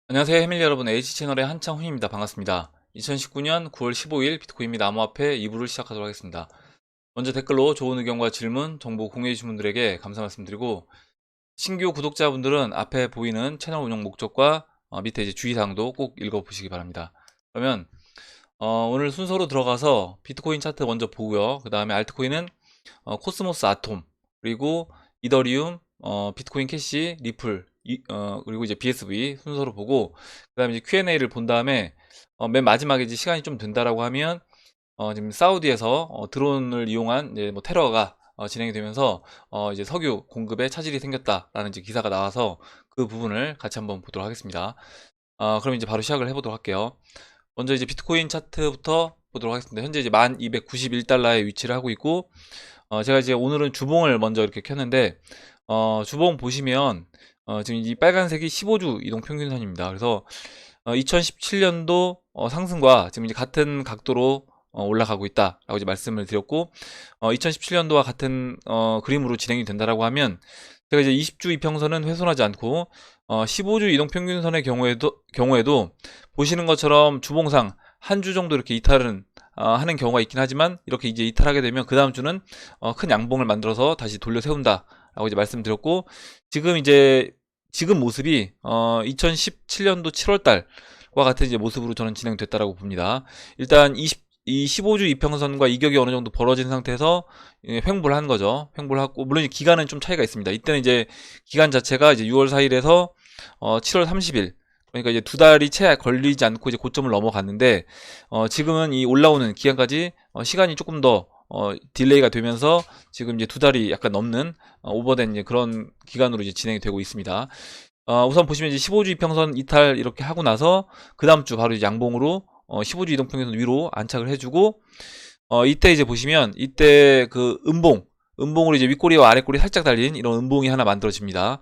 안녕하세요 해밀리 여러분, H채널의 한창훈입니다. 반갑습니다. 2019년 9월 15일 비트코인 및 암호화폐 2부를 시작하도록 하겠습니다. 먼저 댓글로 좋은 의견과 질문, 정보 공유해주신 분들에게 감사 말씀드리고, 신규 구독자분들은 앞에 보이는 채널 운영 목적과 밑에 이제 주의사항도 꼭 읽어보시기 바랍니다. 그러면 오늘 순서로 들어가서 비트코인 차트 먼저 보고요. 그 다음에 알트코인은 코스모스 아톰, 그리고 이더리움, 비트코인 캐시, 리플, 그리고 이제 BSV 순서로 보고, 그 다음에 이제 Q&A를 본 다음에 맨 마지막에 이제 시간이 좀 된다라고 하면 지금 사우디에서 드론을 이용한 이제 뭐 테러가 진행이 되면서 이제 석유 공급에 차질이 생겼다라는 이제 기사가 나와서 그 부분을 같이 한번 보도록 하겠습니다. 그럼 이제 바로 시작을 해보도록 할게요. 먼저 이제 비트코인 차트부터 보도록 하겠습니다. 현재 이제 1291달러에 위치를 하고 있고, 제가 이제 오늘은 주봉을 먼저 이렇게 켰는데, 주봉 보시면, 지금 이 빨간색이 15주 이동 평균선입니다. 그래서, 2017년도 상승과 지금 이제 같은 각도로 올라가고 있다라고 이제 말씀을 드렸고, 2017년도와 같은 그림으로 진행이 된다라고 하면, 제가 이제 20주 이평선은 훼손하지 않고, 15주 이동 평균선의 경우에도 보시는 것처럼 주봉상 한 주 정도 이렇게 이탈은 하는 경우가 있긴 하지만, 이렇게 이제 이탈하게 되면 그 다음 주는 큰 양봉을 만들어서 다시 돌려 세운다 라고 이제 말씀드렸고, 지금 모습이 2017년도 7월달과 같은 이제 모습으로 저는 진행됐다라고 봅니다. 일단 이 15주 이평선과 이격이 어느 정도 벌어진 상태에서 횡보를 한 거죠. 횡보를 하고, 물론 기간은 좀 차이가 있습니다. 이때는 이제 기간 자체가 이제 6월 4일에서 7월 30일, 그러니까 이제 두 달이 채 걸리지 않고 이제 고점을 넘어갔는데, 지금은 이 올라오는 기간까지 시간이 조금 더 딜레이가 되면서 지금 이제 두 달이 약간 넘는 오버된 이제 그런 기간으로 이제 진행이 되고 있습니다. 우선 보시면 이제 15주 이평선 이탈 이렇게 하고 나서 그 다음 주 바로 이제 양봉으로 15주 이동평균선 위로 안착을 해주고, 이때 이제 보시면 이때 그 음봉으로 이제 윗꼬리와 아랫꼬리 살짝 달린 이런 음봉이 하나 만들어집니다.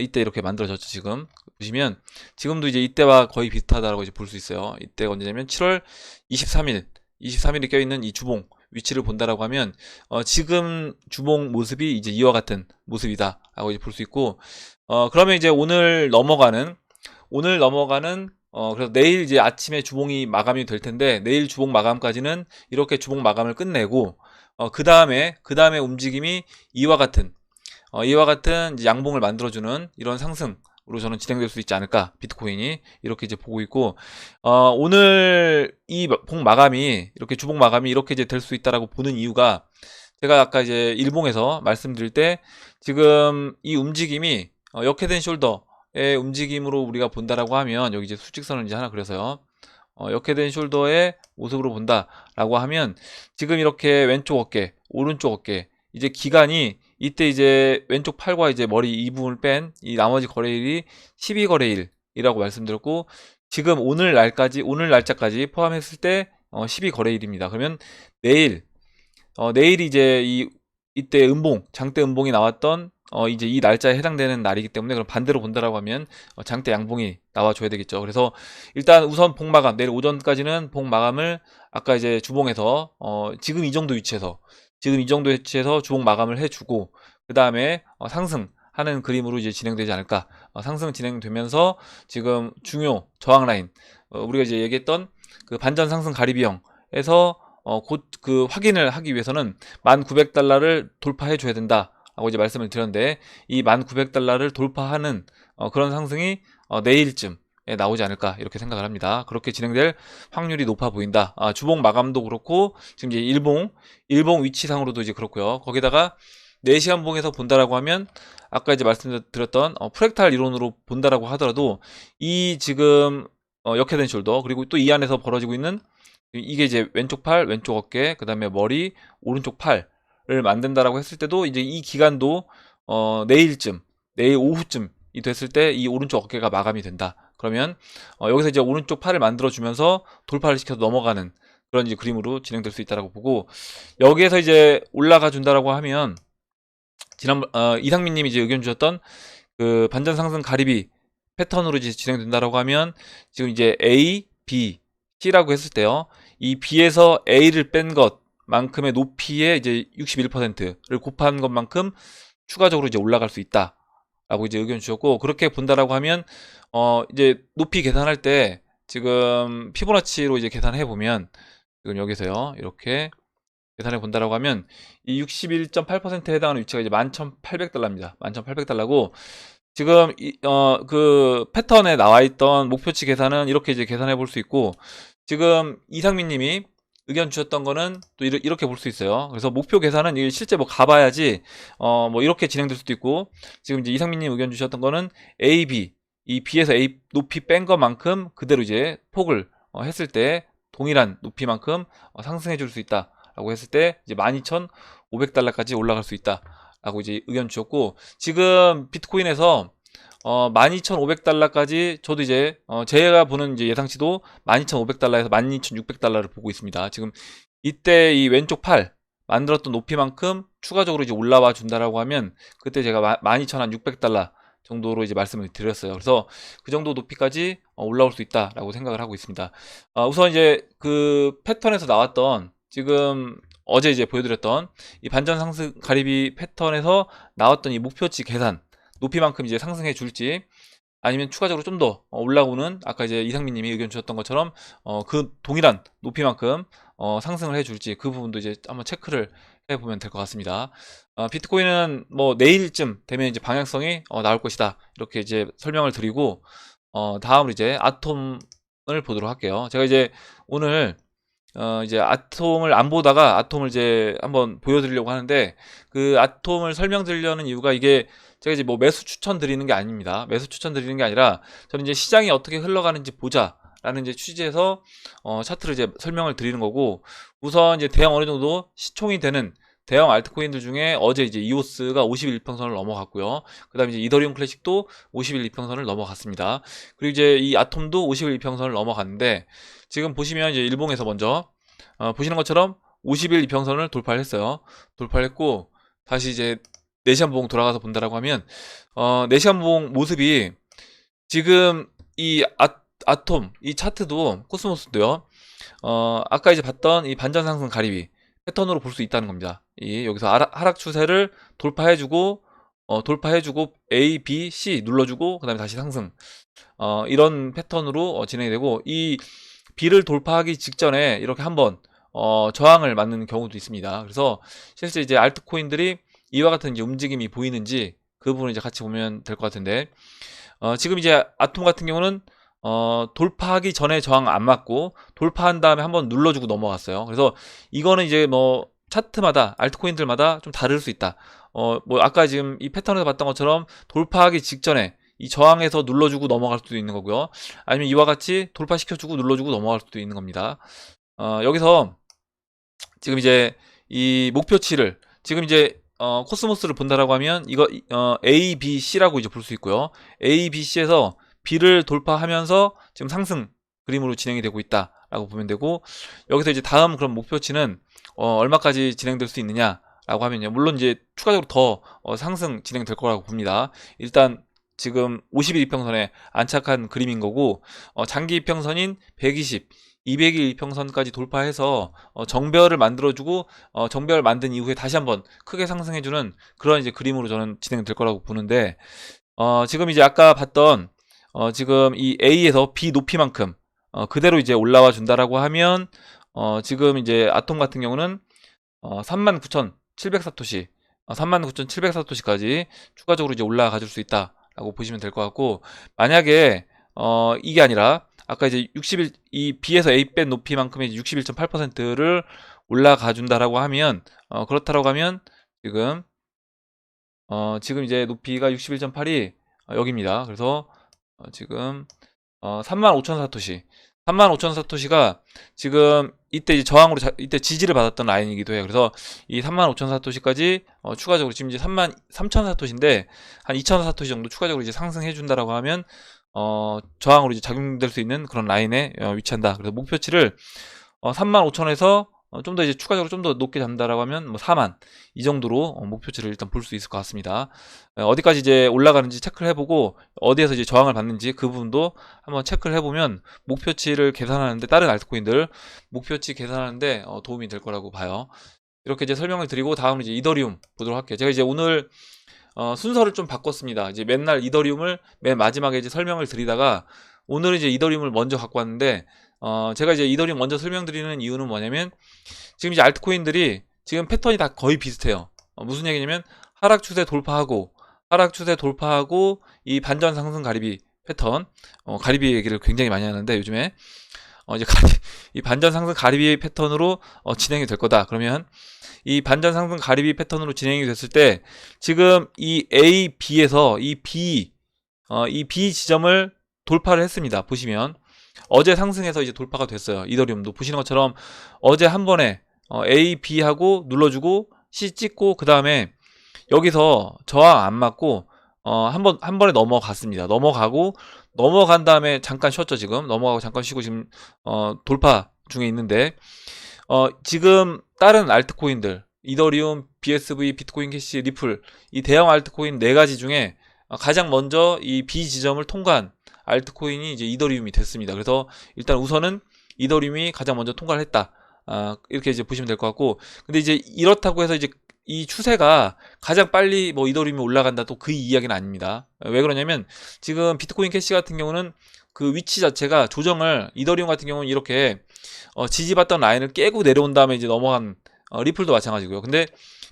이때 이렇게 만들어졌죠. 지금 보시면 지금도 이제 이때와 거의 비슷하다고 이제 볼 수 있어요. 이때가 언제냐면 7월 23일이 껴있는 이 주봉 위치를 본다라고 하면, 지금 주봉 모습이 이제 이와 같은 모습이다라고 이제 볼 수 있고, 그러면 이제 오늘 넘어가는 그래서 내일 이제 아침에 주봉이 마감이 될 텐데, 내일 주봉 마감까지는 이렇게 주봉 마감을 끝내고, 그 다음에 움직임이 이와 같은 이제 양봉을 만들어주는 이런 상승으로 저는 진행될 수 있지 않을까, 비트코인이 이렇게 이제 보고 있고, 오늘 이 봉 마감이 이렇게 주봉 마감이 이렇게 이제 될 수 있다라고 보는 이유가, 제가 아까 이제 일봉에서 말씀드릴 때 지금 이 움직임이 역헤드 숄더의 움직임으로 우리가 본다라고 하면, 여기 이제 수직선을 이제 하나 그려서요. 역헤드 숄더의 모습으로 본다라고 하면, 지금 이렇게 왼쪽 어깨, 오른쪽 어깨, 이제 기간이 이때 이제 왼쪽 팔과 이제 머리 이 부분을 뺀 이 나머지 거래일이 12거래일이라고 말씀드렸고, 지금 오늘 날짜까지 포함했을 때 12거래일입니다. 그러면 내일이 이제 이때 장대 음봉이 나왔던 이제 이 날짜에 해당되는 날이기 때문에, 그럼 반대로 본다라고 하면 장대 양봉이 나와줘야 되겠죠. 그래서 일단 우선 봉 마감, 내일 오전까지는 봉 마감을 아까 이제 주봉에서 지금 이 정도 위치에서 주봉 마감을 해주고, 그 다음에 상승하는 그림으로 이제 진행되지 않을까. 상승 진행되면서 지금 중요 저항 라인, 우리가 이제 얘기했던 그 반전 상승 가리비형에서 곧 그 확인을 하기 위해서는 1900달러를 돌파해 줘야 된다라고 이제 말씀을 드렸는데, 이 1900달러를 돌파하는 그런 상승이 내일쯤에 나오지 않을까 이렇게 생각을 합니다. 그렇게 진행될 확률이 높아 보인다. 주봉 마감도 그렇고, 지금 이제 일봉 위치상으로도 이제 그렇고요. 거기다가 4시간 봉에서 본다라고 하면, 아까 이제 말씀드렸던 프랙탈 이론으로 본다라고 하더라도, 이 지금 역헤드 앤 숄더, 그리고 또 이 안에서 벌어지고 있는 이게 이제 왼쪽 팔, 왼쪽 어깨, 그 다음에 머리, 오른쪽 팔을 만든다라고 했을 때도, 이제 이 기간도 내일 오후쯤이 됐을 때 이 오른쪽 어깨가 마감이 된다. 그러면 여기서 이제 오른쪽 팔을 만들어주면서 돌파를 시켜서 넘어가는 그런 이제 그림으로 진행될 수 있다라고 보고, 여기에서 이제 올라가 준다라고 하면, 이상민님이 이제 의견 주셨던 그 반전 상승 가리비 패턴으로 이제 진행된다라고 하면, 지금 이제 A, B, C라고 했을 때요, 이 B에서 A를 뺀 것만큼의 높이의 이제 61%를 곱한 것만큼 추가적으로 이제 올라갈 수 있다 라고 이제 의견 주셨고, 그렇게 본다라고 하면 이제 높이 계산할 때 지금 피보나치로 이제 계산해 보면 지금 여기서요 이렇게 계산해 본다라고 하면 이 61.8%에 해당하는 위치가 이제 11,800달러입니다. 11,800달러고, 지금 그 패턴에 나와 있던 목표치 계산은 이렇게 이제 계산해 볼 수 있고, 지금 이상민 님이 의견 주셨던 거는 또 이렇게 볼 수 있어요. 그래서 목표 계산은 이게 실제 뭐 가봐야지 뭐 이렇게 진행될 수도 있고, 지금 이제 이상민 님 의견 주셨던 거는 A, B, 이 B에서 A 높이 뺀 것만큼 그대로 이제 폭을 했을 때 동일한 높이만큼 상승해 줄 수 있다 라고 했을 때 이제 12,500달러까지 올라갈 수 있다 라고 이제 의견 주셨고, 지금 비트코인에서 12,500달러까지 저도 이제 제가 보는 이제 예상치도 12,500달러에서 12,600달러를 보고 있습니다. 지금 이때 이 왼쪽 팔 만들었던 높이만큼 추가적으로 이제 올라와 준다라고 하면 그때 제가 12,600달러 정도로 이제 말씀을 드렸어요. 그래서 그 정도 높이까지 올라올 수 있다라고 생각을 하고 있습니다. 우선 이제 그 패턴에서 나왔던, 지금 어제 이제 보여드렸던 이 반전 상승 가리비 패턴에서 나왔던 이 목표치 계산 높이만큼 이제 상승해 줄지, 아니면 추가적으로 좀 더 올라오는, 아까 이제 이상민 님이 의견 주셨던 것처럼 그 동일한 높이만큼 상승을 해 줄지, 그 부분도 이제 한번 체크를 해 보면 될 것 같습니다. 비트코인은 뭐 내일쯤 되면 이제 방향성이 나올 것이다 이렇게 이제 설명을 드리고, 다음으로 이제 아톰을 보도록 할게요. 제가 이제 오늘 이제 아톰을 안 보다가 아톰을 이제 한번 보여드리려고 하는데, 그 아톰을 설명드리려는 이유가, 이게 제가 이제 뭐 매수 추천 드리는 게 아닙니다. 매수 추천 드리는 게 아니라 저는 이제 시장이 어떻게 흘러가는지 보자라는 이제 취지에서 차트를 이제 설명을 드리는 거고, 우선 이제 대형 어느 정도 시총이 되는 대형 알트코인들 중에 어제 이제 이오스가 51평선을 넘어갔고요. 그 다음에 이제 이더리움 클래식도 51이평선을 넘어갔습니다. 그리고 이제 이 아톰도 51이평선을 넘어갔는데, 지금 보시면 이제 일봉에서 먼저 보시는 것처럼 51이평선을 돌파를 했어요. 돌파를 했고, 다시 이제 4시간 보공 돌아가서 본다라고 하면 4시간 보공 모습이, 지금 이 아톰 이 차트도 코스모스도요, 아까 이제 봤던 이 반전 상승 가리비 패턴으로 볼 수 있다는 겁니다. 이 여기서 하락 추세를 돌파해주고 A, B, C 눌러주고 그 다음에 다시 상승, 이런 패턴으로 진행이 되고, 이 B를 돌파하기 직전에 이렇게 한번 저항을 맞는 경우도 있습니다. 그래서 실제 이제 알트코인들이 이와 같은 이제 움직임이 보이는지 그 부분을 이제 같이 보면 될 것 같은데, 지금 이제 아톰 같은 경우는 돌파하기 전에 저항 안 맞고 돌파한 다음에 한번 눌러주고 넘어갔어요. 그래서 이거는 이제 뭐 차트마다 알트코인들마다 좀 다를 수 있다. 뭐 아까 지금 이 패턴에서 봤던 것처럼 돌파하기 직전에 이 저항에서 눌러주고 넘어갈 수도 있는 거고요. 아니면 이와 같이 돌파시켜주고 눌러주고 넘어갈 수도 있는 겁니다. 여기서 지금 이제 이 목표치를, 지금 이제 코스모스를 본다라고 하면 이거 A, B, C라고 이제 볼 수 있고요. A, B, C에서 B를 돌파하면서 지금 상승 그림으로 진행이 되고 있다라고 보면 되고, 여기서 이제 다음 그런 목표치는 얼마까지 진행될 수 있느냐라고 하면요, 물론 이제 추가적으로 더 상승 진행될 거라고 봅니다. 일단 지금 50일 이평선에 안착한 그림인 거고, 장기 이평선인 120, 200일 이평선까지 돌파해서 정배열을 만들어주고, 정배열 만든 이후에 다시 한번 크게 상승해주는 그런 이제 그림으로 저는 진행될 거라고 보는데, 지금 이제 아까 봤던 지금 이 A에서 B 높이만큼 그대로 이제 올라와 준다라고 하면, 지금 이제 아톰 같은 경우는 39,700사토시, 39,700사토시까지 추가적으로 이제 올라가 줄 수 있다라고 보시면 될 것 같고, 만약에 이게 아니라 아까 이제 61, 이 B에서 A 뺀 높이만큼의 61.8%를 올라가 준다라고 하면, 그렇다라고 하면 지금 이제 높이가 61.8이 여기입니다. 그래서 지금 35,000사토시, 35,000사토시가 지금 이때 이제 저항으로 이때 지지를 받았던 라인이기도 해요. 그래서 이 35,000사토시까지 추가적으로 지금 이제 33,000사토시인데 한 2,000사토시 정도 추가적으로 이제 상승해 준다라고 하면 저항으로 이제 작용될 수 있는 그런 라인에 위치한다. 그래서 목표치를 35,000에서 좀 더 이제 추가적으로 좀 더 높게 잡는다라고 하면 뭐 4만 이 정도로 목표치를 일단 볼 수 있을 것 같습니다. 어디까지 이제 올라가는지 체크를 해보고 어디에서 이제 저항을 받는지 그 부분도 한번 체크를 해보면 목표치를 계산하는데, 다른 알트코인들 목표치 계산하는데 도움이 될 거라고 봐요. 이렇게 이제 설명을 드리고 다음은 이제 이더리움 보도록 할게요. 제가 이제 오늘 순서를 좀 바꿨습니다. 이제 맨날 이더리움을 맨 마지막에 이제 설명을 드리다가 오늘은 이제 이더리움을 먼저 갖고 왔는데 제가 이제 이더리움 먼저 설명드리는 이유는 뭐냐면 지금 이제 알트코인들이 지금 패턴이 다 거의 비슷해요. 무슨 얘기냐면 하락 추세 돌파하고 이 반전 상승 가리비 패턴, 가리비 얘기를 굉장히 많이 하는데 요즘에 이제 이 반전 상승 가리비 패턴으로 진행이 될 거다. 그러면 이 반전 상승 가리비 패턴으로 진행이 됐을 때 지금 이 A, B에서 이 B 지점을 돌파를 했습니다. 보시면 어제 상승해서 이제 돌파가 됐어요. 이더리움도 보시는 것처럼 어제 한 번에 A, B 하고 눌러주고 C 찍고 그 다음에 여기서 저항 안 맞고 한 번에 넘어갔습니다. 넘어간 다음에 잠깐 쉬었죠. 지금 넘어가고 잠깐 쉬고 지금 돌파 중에 있는데 지금 다른 알트코인들 이더리움, BSV, 비트코인 캐시, 리플 이 대형 알트코인 네 가지 중에 가장 먼저 이 B 지점을 통과한 알트코인이 이제 이더리움이 됐습니다. 그래서 일단 우선은 이더리움이 가장 먼저 통과를 했다. 이렇게 이제 보시면 될 것 같고, 근데 이제 이렇다고 해서 이제 이 추세가 가장 빨리 뭐 이더리움이 올라간다 또 그 이야기는 아닙니다. 왜 그러냐면 지금 비트코인 캐시 같은 경우는 그 위치 자체가 조정을 이더리움 같은 경우는 이렇게 지지받던 라인을 깨고 내려온 다음에 이제 넘어간 리플도 마찬가지고요. 근데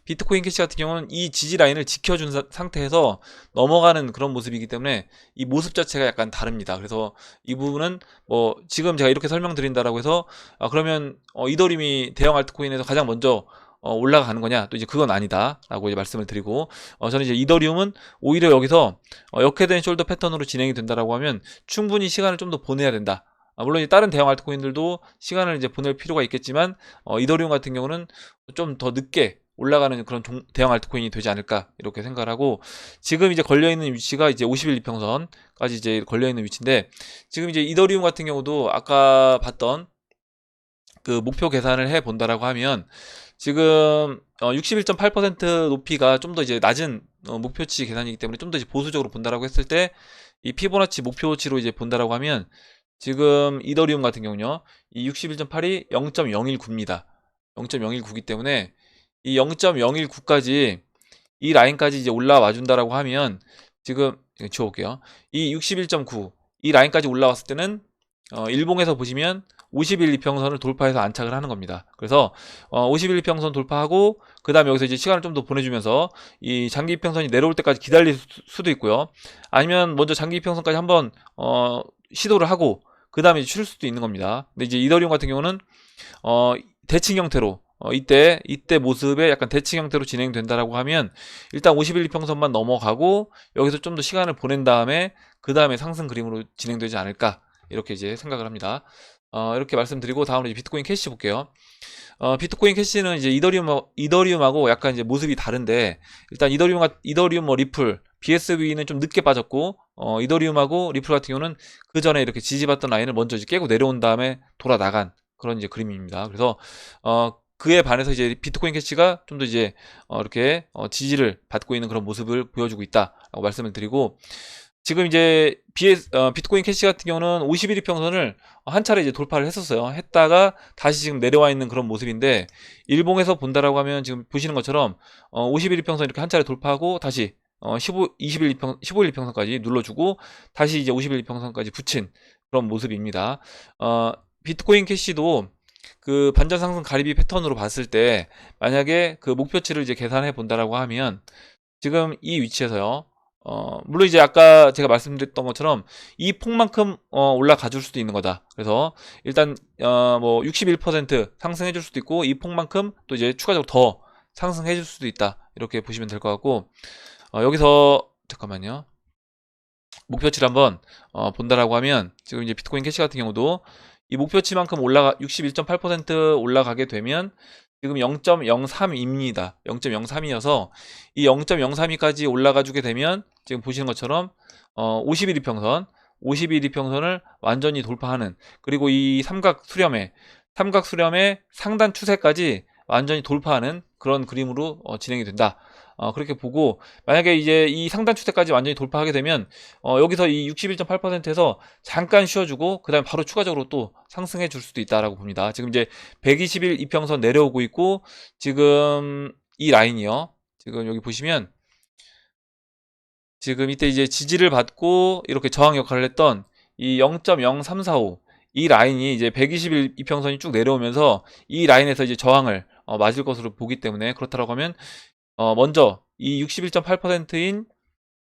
비트코인 캐시 같은 경우는 이 지지 라인을 지켜준 상태에서 넘어가는 그런 모습이기 때문에 이 모습 자체가 약간 다릅니다. 그래서 이 부분은 뭐 지금 제가 이렇게 설명드린다라고 해서 그러면 이더리움이 대형 알트코인에서 가장 먼저 올라가는 거냐? 또 이제 그건 아니다라고 이제 말씀을 드리고 저는 이제 이더리움은 오히려 여기서 역회된 숄더 패턴으로 진행이 된다라고 하면 충분히 시간을 좀 더 보내야 된다. 물론 이제 다른 대형 알트코인들도 시간을 이제 보낼 필요가 있겠지만 이더리움 같은 경우는 좀 더 늦게 올라가는 그런 대형 알트코인이 되지 않을까 이렇게 생각을 하고 지금 이제 걸려 있는 위치가 이제 50일 이평선까지 이제 걸려 있는 위치인데 지금 이제 이더리움 같은 경우도 아까 봤던 그 목표 계산을 해 본다라고 하면 지금 61.8% 높이가 좀 더 이제 낮은 목표치 계산이기 때문에 좀 더 이제 보수적으로 본다라고 했을 때 이 피보나치 목표치로 이제 본다라고 하면 지금 이더리움 같은 경우는요 이 61.8이 0.019입니다. 0.019이기 때문에 이 0.019까지 이 라인까지 이제 올라와 준다라고 하면 지금 이거 지워볼게요. 이 61.9 이 라인까지 올라왔을 때는 일봉에서 보시면 50일 이평선을 돌파해서 안착을 하는 겁니다. 그래서 50일 이평선 돌파하고 그 다음에 여기서 이제 시간을 좀 더 보내주면서 이 장기 이평선이 내려올 때까지 기다릴 수도 있고요. 아니면 먼저 장기 이평선까지 한번 시도를 하고 그 다음에 쉴 수도 있는 겁니다. 근데 이제 이더리움 같은 경우는 대칭 형태로 이때 모습에 약간 대칭 형태로 진행된다라고 하면 일단 50일 이평선만 넘어가고 여기서 좀 더 시간을 보낸 다음에 그 다음에 상승 그림으로 진행되지 않을까 이렇게 이제 생각을 합니다. 이렇게 말씀드리고 다음으로 이제 비트코인 캐시 볼게요. 비트코인 캐시는 이제 이더리움하고 약간 이제 모습이 다른데 일단 이더리움 뭐 리플, BSV는 좀 늦게 빠졌고 이더리움하고 리플 같은 경우는 그 전에 이렇게 지지받던 라인을 먼저 이제 깨고 내려온 다음에 돌아 나간 그런 이제 그림입니다. 그래서 그에 반해서 이제 비트코인 캐시가 좀 더 이제 이렇게 지지를 받고 있는 그런 모습을 보여주고 있다라고 말씀을 드리고 지금 이제 비트코인 캐시 같은 경우는 51일 평선을 한 차례 이제 돌파를 했었어요. 했다가 다시 지금 내려와 있는 그런 모습인데 일봉에서 본다라고 하면 지금 보시는 것처럼 51일 평선 이렇게 한 차례 돌파하고 다시 15일 평선까지 눌러주고 다시 이제 51일 평선까지 붙인 그런 모습입니다. 비트코인 캐시도 그 반전 상승 가리비 패턴으로 봤을 때 만약에 그 목표치를 이제 계산해 본다라고 하면 지금 이 위치에서요. 물론 이제 아까 제가 말씀드렸던 것처럼 이 폭만큼 올라가 줄 수도 있는 거다. 그래서 일단 뭐 61% 상승해 줄 수도 있고 이 폭만큼 또 이제 추가적으로 더 상승해 줄 수도 있다. 이렇게 보시면 될 것 같고 여기서 잠깐만요. 목표치를 한번 본다라고 하면 지금 이제 비트코인 캐시 같은 경우도 이 목표치만큼 61.8% 올라가게 되면 지금 0.03입니다. 0.03이어서 이 0.032까지 올라가 주게 되면 지금 보시는 것처럼 50일 이평선 50일 이평선을 완전히 돌파하는 그리고 이 삼각 수렴의 상단 추세까지 완전히 돌파하는 그런 그림으로 진행이 된다. 그렇게 보고 만약에 이제 이 상단 추세까지 완전히 돌파하게 되면 여기서 이 61.8%에서 잠깐 쉬어주고 그 다음에 바로 추가적으로 또 상승해 줄 수도 있다라고 봅니다. 지금 이제 120일 이평선 내려오고 있고 지금 이 라인이요. 지금 여기 보시면 지금 이때 이제 지지를 받고 이렇게 저항 역할을 했던 이 0.0345 이 라인이 이제 120일 이평선이 쭉 내려오면서 이 라인에서 이제 저항을 맞을 것으로 보기 때문에, 그렇다고 하면 먼저 이 61.8%인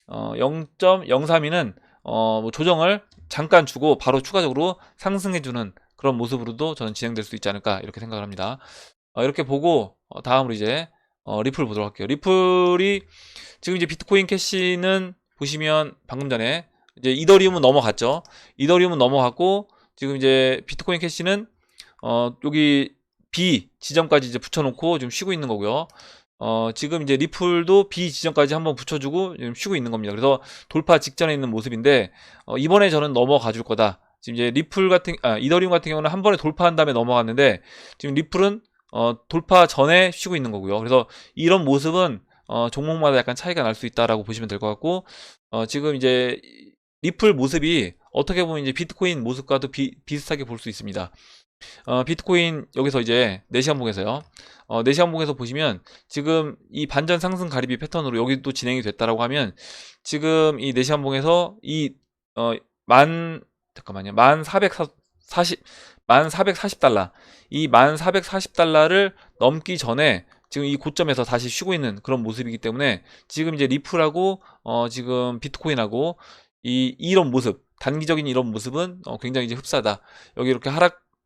0.032는 뭐 조정을 잠깐 주고 바로 추가적으로 상승해주는 그런 모습으로도 저는 진행될 수 있지 않을까 이렇게 생각을 합니다. 이렇게 보고 다음으로 이제 리플 보도록 할게요. 리플이 지금 이제 비트코인 캐시는 보시면 방금 전에 이제 이더리움은 넘어갔죠. 이더리움은 넘어갔고 지금 이제 비트코인 캐시는 여기 B 지점까지 이제 붙여놓고 지금 쉬고 있는 거고요. 지금 이제 리플도 B 지점까지 한번 붙여주고 지금 쉬고 있는 겁니다. 그래서 돌파 직전에 있는 모습인데 이번에 저는 넘어가 줄 거다. 지금 이제 이더리움 같은 경우는 한 번에 돌파한 다음에 넘어갔는데 지금 리플은 돌파 전에 쉬고 있는 거고요. 그래서 이런 모습은 종목마다 약간 차이가 날 수 있다라고 보시면 될 것 같고, 지금 이제 리플 모습이 어떻게 보면 이제 비트코인 모습과도 비슷하게 볼 수 있습니다. 비트코인 여기서 이제 4시간 봉에서요. 4시간 봉에서 보시면 지금 이 반전 상승 가리비 패턴으로 여기도 진행이 됐다라고 하면 지금 이 4시간 봉에서 이 잠깐만요. 1440달러. 이 1440달러를 넘기 전에 지금 이 고점에서 다시 쉬고 있는 그런 모습이기 때문에 지금 이제 리플하고 지금 비트코인하고 이런 모습, 단기적인 이런 모습은 굉장히 이제 흡사하다. 여기 이렇게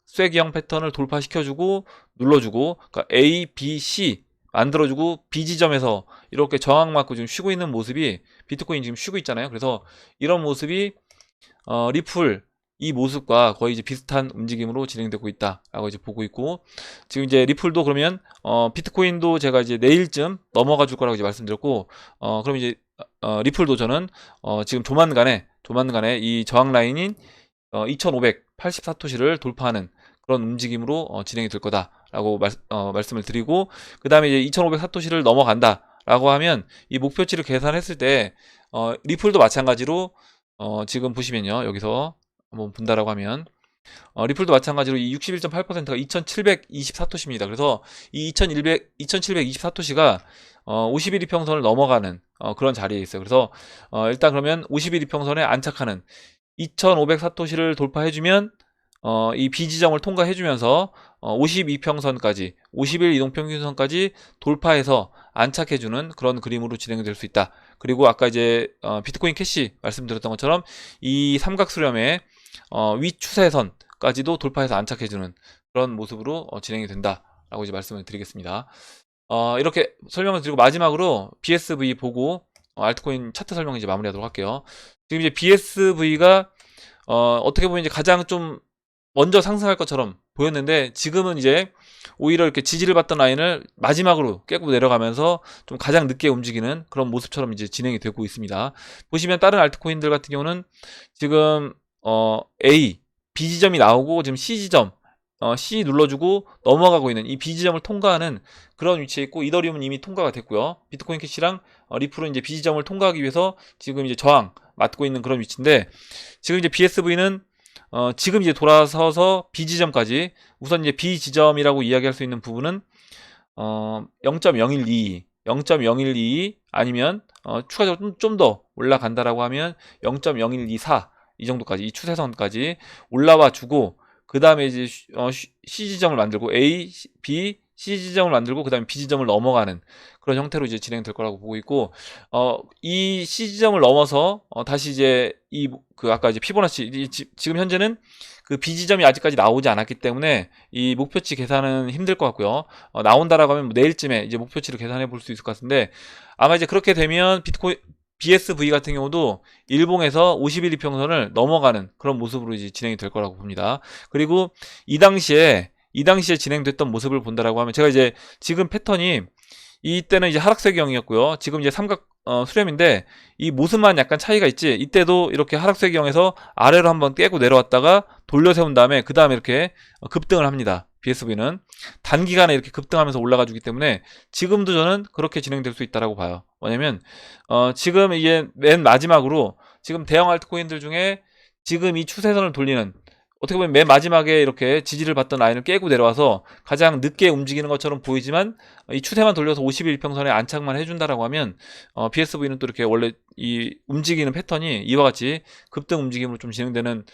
쇠기형 패턴을 돌파시켜주고 눌러주고, 그러니까 A, B, C 만들어주고 B 지점에서 이렇게 저항 맞고 지금 쉬고 있는 모습이 비트코인 지금 쉬고 있잖아요. 그래서 이런 모습이 리플 이 모습과 거의 이제 비슷한 움직임으로 진행되고 있다라고 이제 보고 있고, 지금 이제 리플도 그러면 비트코인도 제가 이제 내일쯤 넘어가 줄 거라고 이제 말씀드렸고, 그럼 이제 리플도 저는 지금 조만간에 이 저항 라인인 2584토시를 돌파하는 그런 움직임으로 진행이 될 거다라고 말씀을 드리고, 그 다음에 이제 2504토시를 넘어간다라고 하면 이 목표치를 계산했을 때 리플도 마찬가지로 지금 보시면요, 여기서 한번 본다라고 하면 리플도 마찬가지로 이 61.8%가 2724토시입니다. 그래서 이 2724토시가 51 이평선을 넘어가는 그런 자리에 있어요. 그래서 일단 그러면 51 이평선에 안착하는 2504토시를 돌파해주면 이 B지점을 통과해주면서 52평선까지 50일 이동평균선까지 돌파해서 안착해주는 그런 그림으로 진행이 될 수 있다. 그리고 아까 이제 비트코인 캐시 말씀드렸던 것처럼 이 삼각수렴의 위추세선까지도 돌파해서 안착해주는 그런 모습으로 진행이 된다라고 이제 말씀을 드리겠습니다. 이렇게 설명을 드리고 마지막으로 BSV 보고 알트코인 차트 설명 이제 마무리하도록 할게요. 지금 이제 BSV가 어떻게 보면 이제 가장 좀 먼저 상승할 것처럼 보였는데 지금은 이제 오히려 이렇게 지지를 받던 라인을 마지막으로 깨고 내려가면서 좀 가장 늦게 움직이는 그런 모습처럼 이제 진행이 되고 있습니다. 보시면 다른 알트코인들 같은 경우는 지금 A, B 지점이 나오고 지금 C 지점 C 눌러주고 넘어가고 있는 이 B 지점을 통과하는 그런 위치에 있고, 이더리움은 이미 통과가 됐고요. 비트코인 캐시랑 리플은 이제 B 지점을 통과하기 위해서 지금 이제 저항 맞고 있는 그런 위치인데, 지금 이제 BSV는 지금 이제 돌아서서 B 지점까지, 우선 이제 B 지점이라고 이야기할 수 있는 부분은 0.0122 아니면 추가적으로 좀 더 올라간다라고 하면 0.0124 이 정도까지, 이 추세선까지 올라와 주고, 그 다음에 이제 C 지점을 만들고 A, B, C 지점을 만들고 그 다음에 B 지점을 넘어가는 그런 형태로 이제 진행될 거라고 보고 있고, 이 C 지점을 넘어서 다시 이제 그 아까 이제 피보나치 지금 현재는 그 B 지점이 아직까지 나오지 않았기 때문에 이 목표치 계산은 힘들 것 같고요. 나온다라고 하면 뭐 내일쯤에 이제 목표치를 계산해 볼 수 있을 것 같은데, 아마 이제 그렇게 되면 BSV 같은 경우도 일봉에서 51 이평선을 넘어가는 그런 모습으로 이제 진행이 될 거라고 봅니다. 그리고 이 당시에 진행됐던 모습을 본다라고 하면, 제가 이제 지금 패턴이 이때는 이제 하락세경이었고요. 지금 이제 삼각 수렴인데 이 모습만 약간 차이가 있지, 이때도 이렇게 하락세경에서 아래로 한번 깨고 내려왔다가 돌려 세운 다음에 그 다음에 이렇게 급등을 합니다. BSV는 단기간에 이렇게 급등하면서 올라가 주기 때문에 지금도 저는 그렇게 진행될 수 있다라고 봐요. 왜냐면 지금 이게 맨 마지막으로 지금 대형 알트코인들 중에 지금 이 추세선을 돌리는 어떻게 보면 맨 마지막에 이렇게 지지를 받던 라인을 깨고 내려와서 가장 늦게 움직이는 것처럼 보이지만 이 추세만 돌려서 51평선에 안착만 해준다라고 하면 BSV는 또 이렇게 원래 이 움직이는 패턴이 이와 같이 급등 움직임으로 좀 진행되는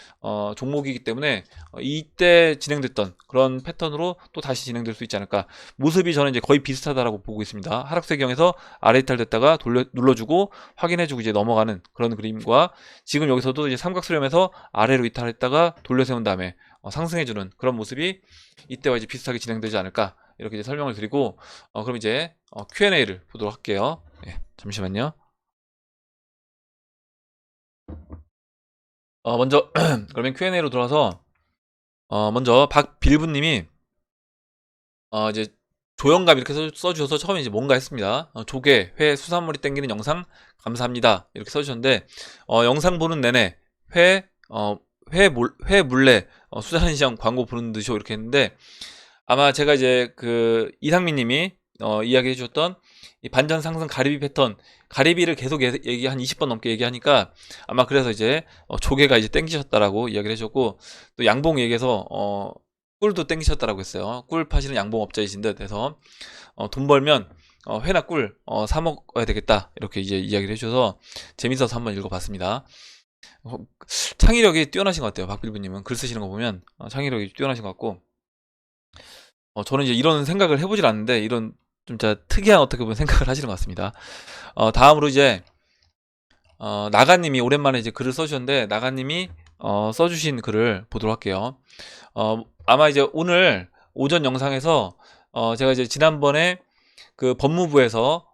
종목이기 때문에 이때 진행됐던 그런 패턴으로 또 다시 진행될 수 있지 않을까. 모습이 저는 이제 거의 비슷하다라고 보고 있습니다. 하락세경에서 아래 이탈됐다가 눌러주고 확인해주고 이제 넘어가는 그런 그림과 지금 여기서도 이제 삼각수렴에서 아래로 이탈했다가 돌려 세운 다음에 상승해주는 그런 모습이 이때와 이제 비슷하게 진행되지 않을까 이렇게 이제 설명을 드리고 그럼 이제 Q&A를 보도록 할게요. 네, 잠시만요. 먼저 그러면 Q&A로 들어와서 먼저 박빌부님이 이제 조영감 이렇게 써주셔서 처음에 이제 뭔가 했습니다. 조개, 회, 수산물이 땡기는 영상 감사합니다 이렇게 써주셨는데 영상 보는 내내 회 물레 수산시장 광고 보는 듯이요 이렇게 했는데 아마 제가 이제 그 이상민님이 이야기해 주셨던 이 반전 상승 가리비 패턴 가리비를 계속 얘기 한 20번 넘게 얘기하니까 아마 그래서 이제 조개가 이제 땡기셨다라고 이야기를 해주셨고 또 양봉 얘기해서 꿀도 땡기셨다라고 했어요. 꿀 파시는 양봉업자이신 듯 해서 돈 벌면 회나 꿀 사 먹어야 되겠다 이렇게 이제 이야기를 해주셔서 재밌어서 한번 읽어봤습니다. 창의력이 뛰어나신 것 같아요. 박빌부님은 글 쓰시는 거 보면 창의력이 뛰어나신 것 같고 저는 이제 이런 생각을 해보질 않는데 이런 좀 진짜 특이한 어떻게 보면 생각을 하시는 것 같습니다. 다음으로 이제 나가님이 오랜만에 이제 글을 써주셨는데 나가님이 써주신 글을 보도록 할게요. 아마 이제 오늘 오전 영상에서 제가 이제 지난번에 그 법무부에서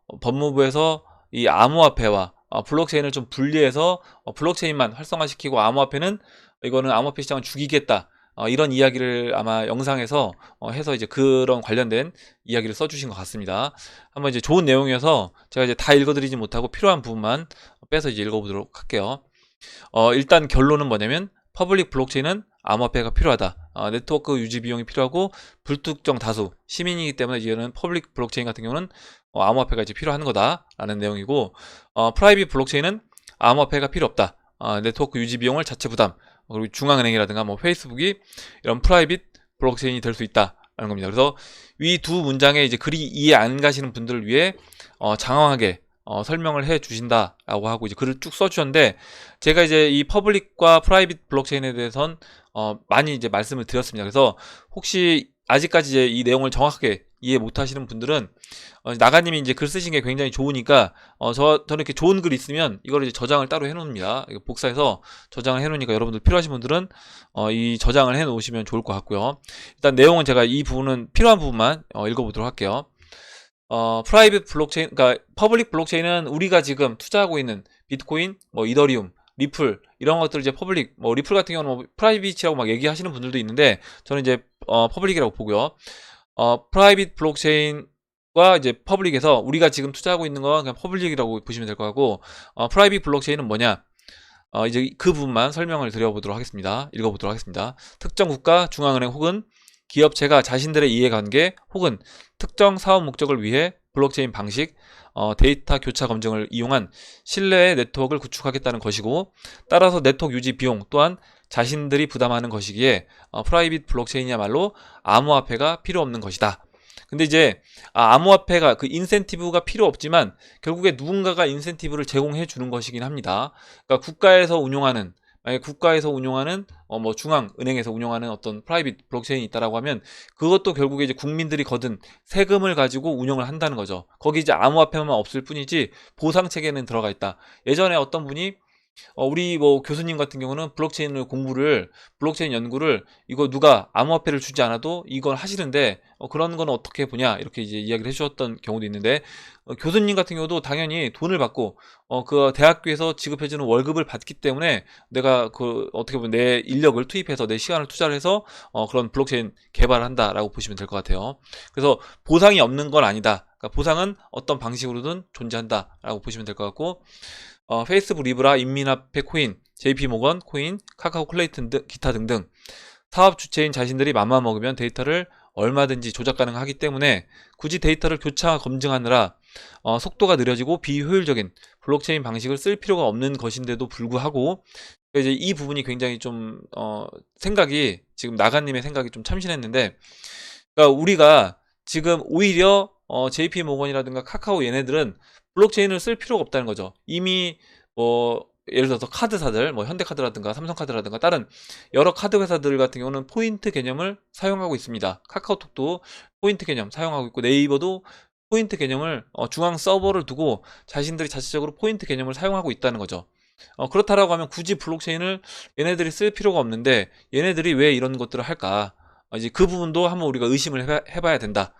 이 암호화폐와 블록체인을 좀 분리해서 블록체인만 활성화시키고 암호화폐는 이거는 암호화폐 시장을 죽이겠다. 이런 이야기를 아마 영상에서 해서 이제 그런 관련된 이야기를 써주신 것 같습니다. 한번 이제 좋은 내용이어서 제가 이제 다 읽어드리지 못하고 필요한 부분만 빼서 이제 읽어보도록 할게요. 일단 결론은 뭐냐면 퍼블릭 블록체인은 암호화폐가 필요하다. 네트워크 유지 비용이 필요하고 불특정 다수 시민이기 때문에 이제는 퍼블릭 블록체인 같은 경우는 암호화폐가 이제 필요한 거다라는 내용이고 프라이빗 블록체인은 암호화폐가 필요 없다. 네트워크 유지 비용을 자체 부담. 그리고 중앙은행이라든가 뭐 페이스북이 이런 프라이빗 블록체인이 될 수 있다라는 겁니다. 그래서 위 두 문장에 이제 글이 이해 안 가시는 분들을 위해 장황하게 설명을 해 주신다라고 하고 이제 글을 쭉 써주셨는데 제가 이제 이 퍼블릭과 프라이빗 블록체인에 대해선 많이 이제 말씀을 드렸습니다. 그래서 혹시 아직까지 이제 이 내용을 정확하게 이해 못 하시는 분들은 나가님이 이제 글 쓰신 게 굉장히 좋으니까 저는 이렇게 좋은 글 있으면 이걸 이제 저장을 따로 해 놓습니다. 복사해서 저장을 해 놓으니까 여러분들 필요하신 분들은 이 저장을 해 놓으시면 좋을 것 같고요. 일단 내용은 제가 이 부분은 필요한 부분만 읽어보도록 할게요. 프라이빗 블록체인, 그러니까 퍼블릭 블록체인은 우리가 지금 투자하고 있는 비트코인, 뭐 이더리움, 리플 이런 것들 이제 퍼블릭, 뭐 리플 같은 경우는 뭐 프라이빗이라고 막 얘기하시는 분들도 있는데 저는 이제 퍼블릭이라고 보고요. 프라이빗 블록체인과 이제 퍼블릭에서 우리가 지금 투자하고 있는 건 그냥 퍼블릭이라고 보시면 될 것 같고 프라이빗 블록체인은 뭐냐? 이제 그 부분만 설명을 드려보도록 하겠습니다. 읽어보도록 하겠습니다. 특정 국가, 중앙은행 혹은 기업체가 자신들의 이해관계 혹은 특정 사업 목적을 위해 블록체인 방식, 데이터 교차 검증을 이용한 신뢰의 네트워크를 구축하겠다는 것이고 따라서 네트워크 유지 비용 또한 자신들이 부담하는 것이기에 프라이빗 블록체인이야말로 암호화폐가 필요 없는 것이다. 근데 이제 암호화폐가 그 인센티브가 필요 없지만 결국에 누군가가 인센티브를 제공해 주는 것이긴 합니다. 그러니까 국가에서 운용하는 만약에 국가에서 운용하는 뭐 중앙은행에서 운영하는 어떤 프라이빗 블록체인이 있다라고 하면 그것도 결국에 이제 국민들이 거둔 세금을 가지고 운영을 한다는 거죠. 거기 이제 암호화폐만 없을 뿐이지 보상 체계는 들어가 있다. 예전에 어떤 분이 우리 뭐 교수님 같은 경우는 블록체인 연구를 이거 누가 암호화폐를 주지 않아도 이걸 하시는데 그런 건 어떻게 보냐 이렇게 이제 이야기를 해주셨던 경우도 있는데 교수님 같은 경우도 당연히 돈을 받고 그 대학교에서 지급해주는 월급을 받기 때문에 내가 그 어떻게 보면 내 인력을 투입해서 내 시간을 투자를 해서 그런 블록체인 개발을 한다라고 보시면 될 것 같아요. 그래서 보상이 없는 건 아니다. 그러니까 보상은 어떤 방식으로든 존재한다라고 보시면 될 것 같고 페이스북 리브라, 인민화폐 코인, JP모건 코인, 카카오 콜레이튼 등 기타 등등 사업 주체인 자신들이 맘만 먹으면 데이터를 얼마든지 조작 가능하기 때문에 굳이 데이터를 교차 검증하느라 속도가 느려지고 비효율적인 블록체인 방식을 쓸 필요가 없는 것인데도 불구하고 이제 이 부분이 굉장히 좀 생각이 지금 나가님의 생각이 좀 참신했는데, 그러니까 우리가 지금 오히려 JP 모건이라든가 카카오 얘네들은 블록체인을 쓸 필요가 없다는 거죠. 이미 뭐 예를 들어서 카드사들, 뭐 현대카드라든가 삼성카드라든가 다른 여러 카드 회사들 같은 경우는 포인트 개념을 사용하고 있습니다. 카카오톡도 포인트 개념 사용하고 있고, 네이버도 포인트 개념을 중앙 서버를 두고 자신들이 자체적으로 포인트 개념을 사용하고 있다는 거죠. 그렇다라고 하면 굳이 블록체인을 얘네들이 쓸 필요가 없는데 얘네들이 왜 이런 것들을 할까? 이제 그 부분도 한번 우리가 의심을 해봐야 된다.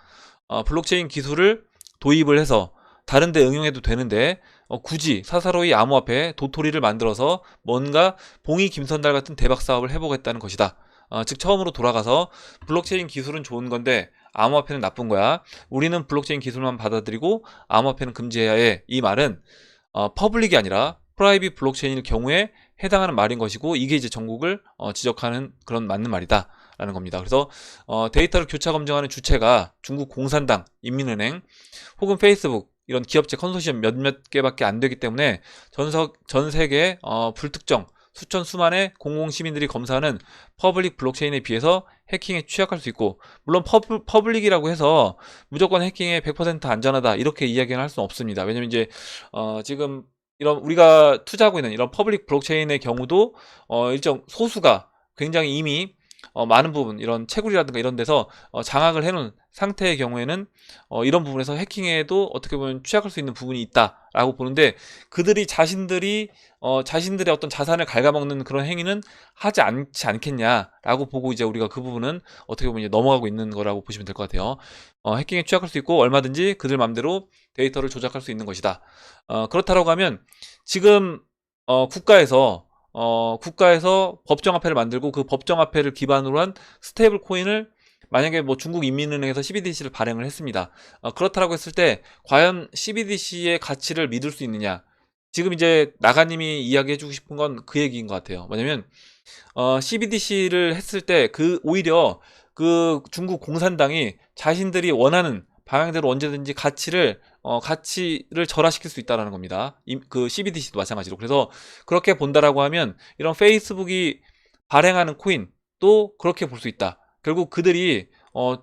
블록체인 기술을 도입을 해서 다른 데 응용해도 되는데 굳이 사사로이 암호화폐 도토리를 만들어서 뭔가 봉이 김선달 같은 대박 사업을 해보겠다는 것이다. 즉 처음으로 돌아가서 블록체인 기술은 좋은 건데 암호화폐는 나쁜 거야. 우리는 블록체인 기술만 받아들이고 암호화폐는 금지해야 해. 이 말은 퍼블릭이 아니라 프라이빗 블록체인일 경우에 해당하는 말인 것이고, 이게 이제 전국을 지적하는 그런 맞는 말이다 라는 겁니다. 그래서 데이터를 교차 검증하는 주체가 중국 공산당, 인민은행 혹은 페이스북 이런 기업체 컨소시엄 몇몇 개밖에 안 되기 때문에 전 세계 불특정 수천 수만의 공공시민들이 검사하는 퍼블릭 블록체인에 비해서 해킹에 취약할 수 있고, 물론 퍼블릭이라고 해서 무조건 해킹에 100% 안전하다 이렇게 이야기는 할 수는 없습니다. 왜냐면 이제 지금 이런 우리가 투자하고 있는 이런 퍼블릭 블록체인의 경우도 일정 소수가 굉장히 이미 많은 부분 이런 채굴이라든가 이런 데서 장악을 해놓은 상태의 경우에는 이런 부분에서 해킹에도 어떻게 보면 취약할 수 있는 부분이 있다라고 보는데, 그들이 자신들의 어떤 자산을 갉아먹는 그런 행위는 하지 않지 않겠냐라고 보고 이제 우리가 그 부분은 어떻게 보면 이제 넘어가고 있는 거라고 보시면 될 것 같아요. 해킹에 취약할 수 있고 얼마든지 그들 맘대로 데이터를 조작할 수 있는 것이다. 그렇다라고 하면 지금 국가에서 법정화폐를 만들고 그 법정화폐를 기반으로 한 스테이블 코인을 만약에 뭐 중국 인민은행에서 CBDC를 발행을 했습니다. 그렇다라고 했을 때 과연 CBDC의 가치를 믿을 수 있느냐? 지금 이제 나가님이 이야기해주고 싶은 건 그 얘기인 것 같아요. 뭐냐면 CBDC를 했을 때 오히려 그 중국 공산당이 자신들이 원하는 방향대로 언제든지 가치를 절하시킬 수 있다라는 겁니다. 그 CBDC도 마찬가지로. 그래서 그렇게 본다라고 하면 이런 페이스북이 발행하는 코인도 그렇게 볼 수 있다. 결국 그들이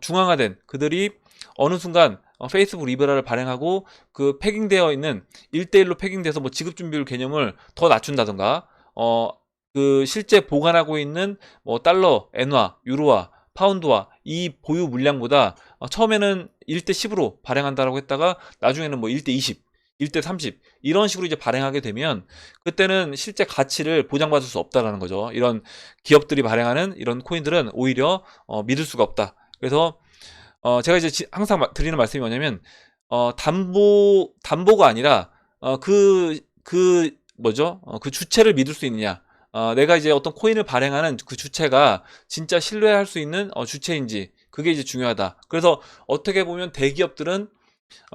중앙화된 그들이 어느 순간 페이스북 리브라를 발행하고 그 패깅되어 있는 1대1로 패깅돼서 뭐 지급준비율 개념을 더 낮춘다던가 그 실제 보관하고 있는 뭐 달러, 엔화, 유로화, 파운드화 이 보유 물량보다 처음에는 1대 10으로 발행한다라고 했다가 나중에는 뭐 1대 20, 1대 30 이런 식으로 이제 발행하게 되면 그때는 실제 가치를 보장받을 수 없다라는 거죠. 이런 기업들이 발행하는 이런 코인들은 오히려 믿을 수가 없다. 그래서 제가 이제 항상 드리는 말씀이 뭐냐면 담보가 아니라 뭐죠? 그 주체를 믿을 수 있느냐. 내가 이제 어떤 코인을 발행하는 그 주체가 진짜 신뢰할 수 있는 주체인지 그게 이제 중요하다. 그래서 어떻게 보면 대기업들은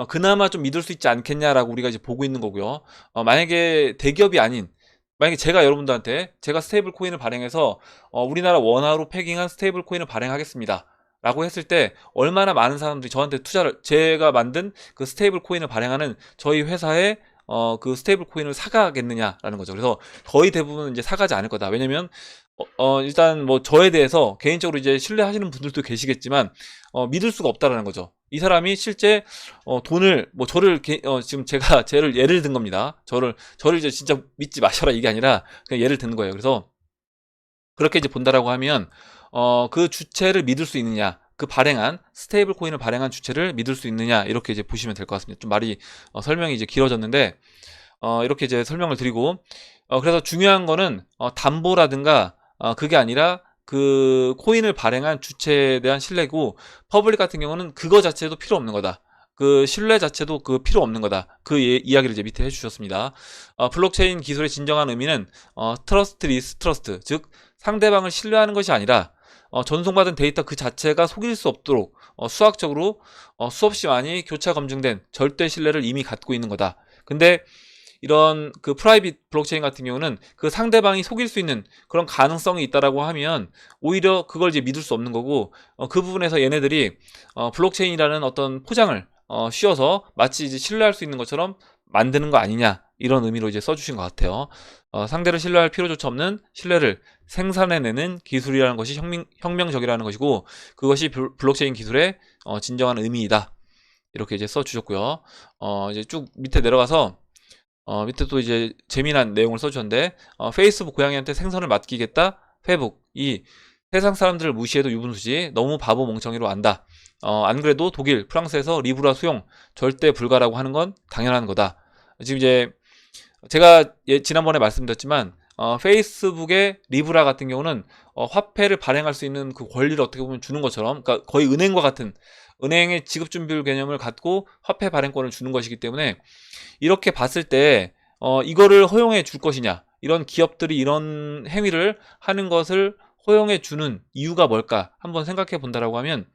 그나마 좀 믿을 수 있지 않겠냐라고 우리가 이제 보고 있는 거고요. 만약에 대기업이 아닌 만약에 제가 스테이블 코인을 발행해서 우리나라 원화로 패깅한 스테이블 코인을 발행하겠습니다 라고 했을 때 얼마나 많은 사람들이 저한테 제가 만든 그 스테이블 코인을 발행하는 저희 회사에 그 스테이블 코인을 사가겠느냐라는 거죠. 그래서 거의 대부분 이제 사가지 않을 거다. 왜냐면 일단 뭐 저에 대해서 개인적으로 이제 신뢰하시는 분들도 계시겠지만 믿을 수가 없다라는 거죠. 이 사람이 실제 돈을 뭐 지금 제가 예를 든 겁니다. 저를 이제 진짜 믿지 마셔라 이게 아니라 그냥 예를 든 거예요. 그래서 그렇게 이제 본다라고 하면 그 주체를 믿을 수 있느냐, 그 스테이블 코인을 발행한 주체를 믿을 수 있느냐 이렇게 이제 보시면 될 것 같습니다. 좀 말이 설명이 이제 길어졌는데 이렇게 이제 설명을 드리고 그래서 중요한 거는 담보라든가 그게 아니라 그 코인을 발행한 주체에 대한 신뢰고, 퍼블릭 같은 경우는 그거 자체도 필요 없는 거다. 그 신뢰 자체도 그 필요 없는 거다. 그 이야기를 이제 밑에 해주셨습니다. 블록체인 기술의 진정한 의미는 트러스트 리스 트러스트, 즉 상대방을 신뢰하는 것이 아니라 전송받은 데이터 그 자체가 속일 수 없도록 수학적으로 수없이 많이 교차 검증된 절대 신뢰를 이미 갖고 있는 거다. 근데 이런 그 프라이빗 블록체인 같은 경우는 그 상대방이 속일 수 있는 그런 가능성이 있다라고 하면 오히려 그걸 이제 믿을 수 없는 거고, 그 부분에서 얘네들이 블록체인이라는 어떤 포장을 씌워서 마치 이제 신뢰할 수 있는 것처럼 만드는 거 아니냐, 이런 의미로 이제 써주신 것 같아요. 상대를 신뢰할 필요조차 없는 신뢰를 생산해내는 기술이라는 것이 혁명적이라는 것이고, 그것이 블록체인 기술의 진정한 의미이다. 이렇게 이제 써주셨고요. 이제 쭉 밑에 내려가서 밑에 또 이제 재미난 내용을 써주셨는데, 페이스북 고양이한테 생선을 맡기겠다. 페북, 이 세상 사람들을 무시해도 유분수지, 너무 바보 멍청이로 안다. 안 그래도 독일, 프랑스에서 리브라 수용 절대 불가라고 하는 건 당연한 거다. 지금 이제 제가 지난번에 말씀드렸지만, 페이스북의 리브라 같은 경우는 화폐를 발행할 수 있는 그 권리를 어떻게 보면 주는 것처럼, 그러니까 거의 은행과 같은, 은행의 지급준비율 개념을 갖고 화폐 발행권을 주는 것이기 때문에, 이렇게 봤을 때 이거를 허용해 줄 것이냐, 이런 기업들이 이런 행위를 하는 것을 허용해 주는 이유가 뭘까 한번 생각해 본다라고 하면,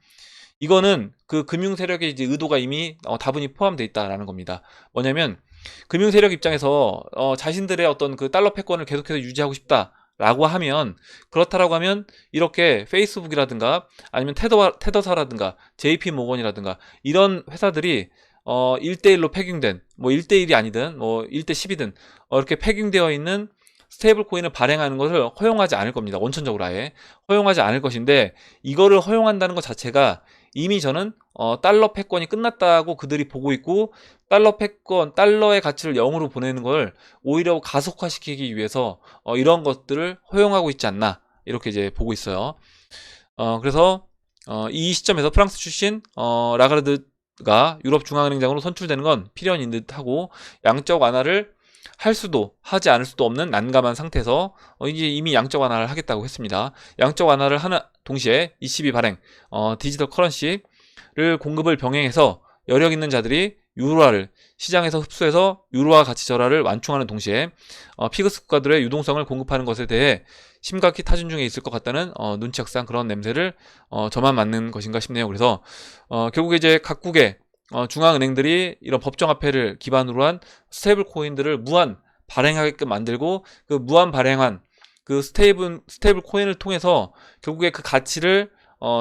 이거는 그 금융 세력의 이제 의도가 이미 다분히 포함되어 있다라는 겁니다. 뭐냐면, 금융 세력 입장에서 자신들의 어떤 그 달러 패권을 계속해서 유지하고 싶다라고 하면, 그렇다라고 하면 이렇게 페이스북이라든가 아니면 테더사라든가 JP 모건이라든가 이런 회사들이 1대1로 패깅된, 뭐 1대1이 아니든 뭐 1대10이든 이렇게 패깅되어 있는 스테이블 코인을 발행하는 것을 허용하지 않을 겁니다. 원천적으로 아예 허용하지 않을 것인데, 이거를 허용한다는 것 자체가 이미 저는 달러 패권이 끝났다고 그들이 보고 있고, 달러 패권, 달러의 가치를 0으로 보내는 걸 오히려 가속화시키기 위해서 이런 것들을 허용하고 있지 않나, 이렇게 이제 보고 있어요. 그래서 이 시점에서 프랑스 출신 라가르드가 유럽 중앙은행장으로 선출되는 건 필연인 듯하고, 양적 완화를 할 수도 하지 않을 수도 없는 난감한 상태에서 이제 이미 양적 완화를 하겠다고 했습니다. 양적 완화를 하는 동시에 ECB 발행 디지털 커런시를 공급을 병행해서 여력 있는 자들이 유로화를 시장에서 흡수해서 유로화 가치 절하를 완충하는 동시에 피그스 국가들의 유동성을 공급하는 것에 대해 심각히 타진 중에 있을 것 같다는 눈치역상 그런 냄새를 저만 맡는 것인가 싶네요. 그래서 결국에 이제 각국의 중앙은행들이 이런 법정화폐를 기반으로 한 스테이블 코인들을 무한 발행하게끔 만들고, 그 무한 발행한 그 스테이블 코인을 통해서 결국에 그 가치를